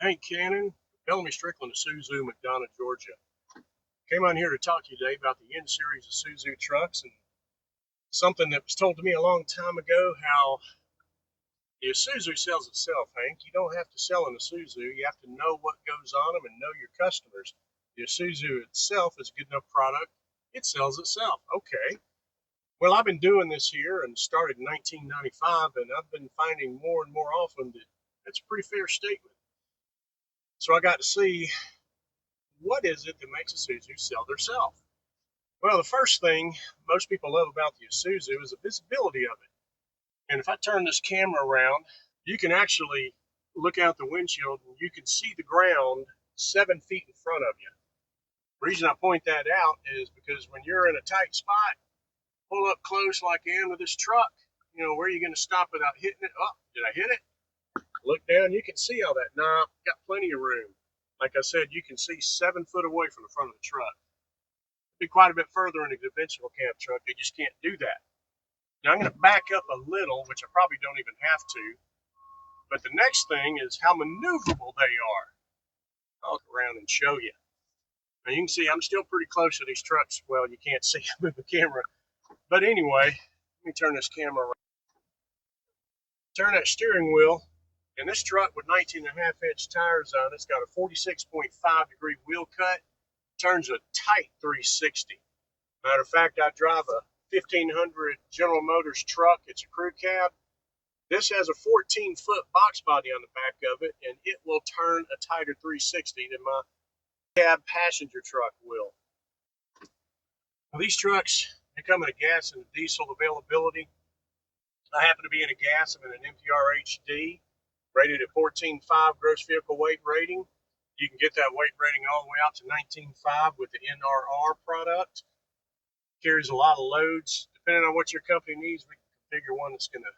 Hank Cannon, Bellamy Strickland, Isuzu, McDonough, Georgia. Came on here to talk to you today about the N series of Isuzu trucks and something that was told to me a long time ago, how the Isuzu sells itself, Hank. You don't have to sell an Isuzu. You have to know what goes on them and know your customers. The Isuzu itself is a good enough product. It sells itself. Okay. Well, I've been doing this here and started in 1995, and I've been finding more and more often that that's a pretty fair statement. So I got to see, what is it that makes Isuzu sell themselves? Well, the first thing most people love about the Isuzu is the visibility of it. And if I turn this camera around, you can actually look out the windshield and you can see the ground 7 feet in front of you. The reason I point that out is because when you're in a tight spot, pull up close like I am with this truck, where are you going to stop without hitting it? Oh, did I hit it? Look down, you can see all that. Nah, got plenty of room. Like I said, you can see 7 foot away from the front of the truck. Be quite a bit further in a conventional cab truck. They just can't do that. Now I'm going to back up a little, which I probably don't even have to. But the next thing is how maneuverable they are. I'll look around and show you. Now you can see I'm still pretty close to these trucks. Well, you can't see them with the camera. But anyway, let me turn this camera around. Turn that steering wheel. And this truck with 19.5-inch tires on it's got a 46.5-degree wheel cut. Turns a tight 360. Matter of fact, I drive a 1500 General Motors truck. It's a crew cab. This has a 14-foot box body on the back of it, and it will turn a tighter 360 than my cab passenger truck will. Now, these trucks, they come in a gas and a diesel availability. I happen to be in a gas. I'm in an MPR HD, rated at 14.5 gross vehicle weight rating. You can get that weight rating all the way out to 19.5 with the NRR product. Carries a lot of loads. Depending on what your company needs, we can configure one that's going to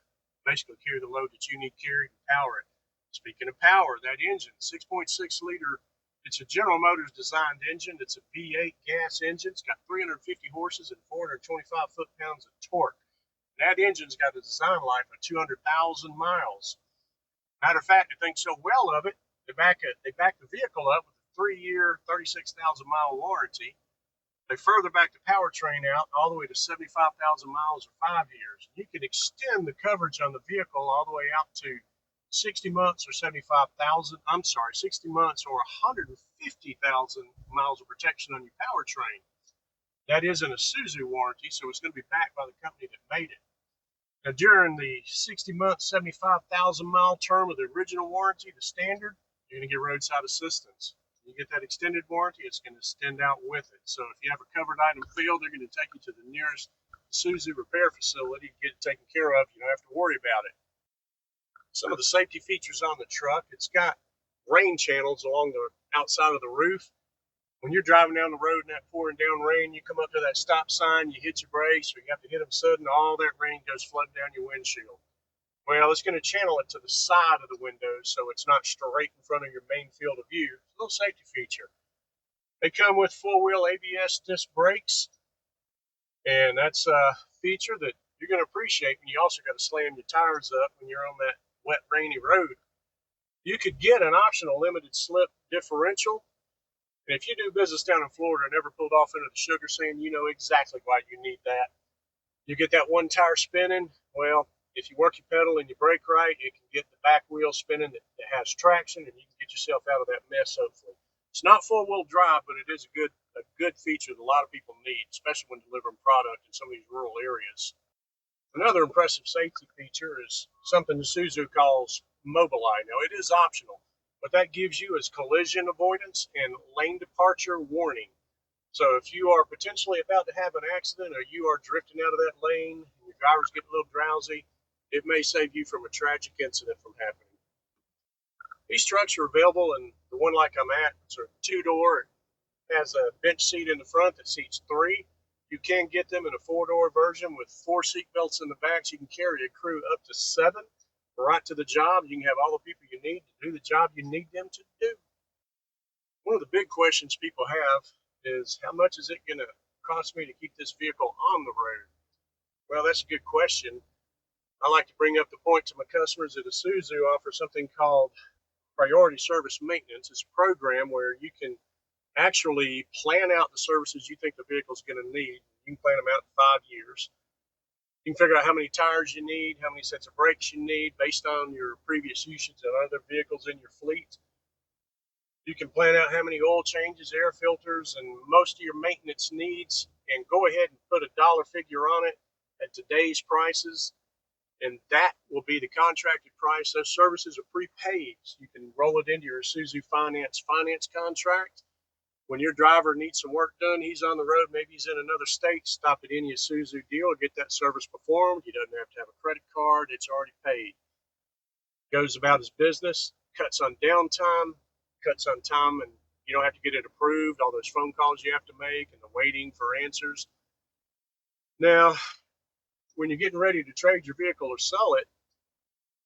basically carry the load that you need carried and power it. Speaking of power, that engine, 6.6 liter, it's a General Motors designed engine. It's a V8 gas engine. It's got 350 horses and 425 foot-pounds of torque. That engine's got a design life of 200,000 miles. Matter of fact, they think so well of it, they back the vehicle up with a 3-year, 36,000-mile warranty. They further back the powertrain out all the way to 75,000 miles or 5 years. You can extend the coverage on the vehicle all the way out to 60 months or 60 months or 150,000 miles of protection on your powertrain. That is an Isuzu warranty, so it's going to be backed by the company that made it. Now, during the 60-month, 75,000-mile term of the original warranty, the standard, you're going to get roadside assistance. You get that extended warranty, it's going to extend out with it. So if you have a covered item failed, they're going to take you to the nearest Isuzu repair facility to get it taken care of. You don't have to worry about it. Some of the safety features on the truck, it's got rain channels along the outside of the roof. When you're driving down the road in that pouring down rain, you come up to that stop sign, you hit your brakes, or you have to hit them sudden, all that rain goes flooding down your windshield. Well, it's going to channel it to the side of the window so it's not straight in front of your main field of view. It's a little safety feature. They come with four-wheel ABS disc brakes, and that's a feature that you're going to appreciate. And you also got to slam your tires up when you're on that wet, rainy road. You could get an optional limited slip differential. And if you do business down in Florida and never pulled off into the sugar scene, you know exactly why you need that. You get that one tire spinning, well, if you work your pedal and you brake right, it can get the back wheel spinning that has traction, and you can get yourself out of that mess, hopefully. It's not four-wheel drive, but it is a good feature that a lot of people need, especially when delivering product in some of these rural areas. Another impressive safety feature is something Isuzu calls Mobileye. Now, it is optional. What that gives you is collision avoidance and lane departure warning. So if you are potentially about to have an accident or you are drifting out of that lane and your driver's getting a little drowsy, it may save you from a tragic incident from happening. These trucks are available, and the one like I'm at, it's a 2-door. It has a bench seat in the front that seats 3. You can get them in a 4-door version with 4 seat belts in the back, so you can carry a crew up to 7 right to the job. You can have all the people you need to do the job you need them to do. One of the big questions people have is, how much is it going to cost me to keep this vehicle on the road? Well, that's a good question. I like to bring up the point to my customers that Isuzu offers something called priority service maintenance is a program where you can actually plan out the services you think the vehicle is going to need. You can plan them out in 5 years. You can figure out how many tires you need, how many sets of brakes you need based on your previous usage of other vehicles in your fleet. You can plan out how many oil changes, air filters, and most of your maintenance needs, and go ahead and put a dollar figure on it at today's prices, and that will be the contracted price. Those services are prepaid. So you can roll it into your Isuzu finance contract. When your driver needs some work done, he's on the road, maybe he's in another state, stop at any Isuzu dealer, get that service performed. He doesn't have to have a credit card, it's already paid. Goes about his business, cuts on downtime, cuts on time, and you don't have to get it approved, all those phone calls you have to make and the waiting for answers. Now, when you're getting ready to trade your vehicle or sell it,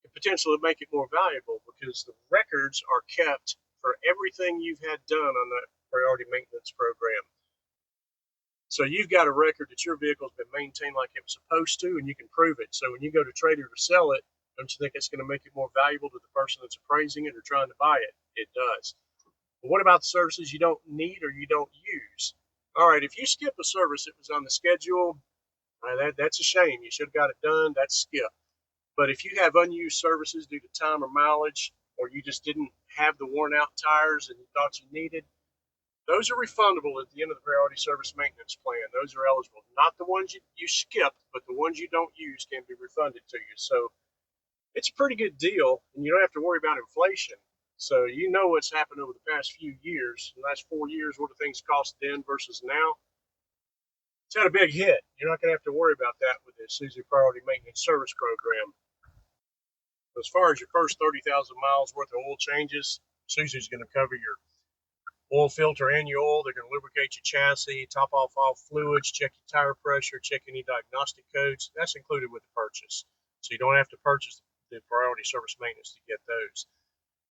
it potentially make it more valuable because the records are kept for everything you've had done on that priority maintenance program. So you've got a record that your vehicle's been maintained like it was supposed to, and you can prove it. So when you go to trade it or sell it, don't you think it's going to make it more valuable to the person that's appraising it or trying to buy it? It does. But what about the services you don't need or you don't use? All right, if you skip a service that was on the schedule, that's a shame. You should have got it done. That's skip. But if you have unused services due to time or mileage, or you just didn't have the worn out tires and you thought you needed, those are refundable at the end of the priority service maintenance plan. Those are eligible. Not the ones you skipped, but the ones you don't use can be refunded to you. So it's a pretty good deal, and you don't have to worry about inflation. So you know what's happened over the past few years, the last 4 years, what do things cost then versus now? It's had a big hit. You're not going to have to worry about that with the Isuzu Priority Maintenance Service Program. As far as your first 30,000 miles worth of oil changes, Isuzu's going to cover your oil filter and your oil. They're going to lubricate your chassis, top off all fluids, check your tire pressure, check any diagnostic codes. That's included with the purchase. So you don't have to purchase the priority service maintenance to get those.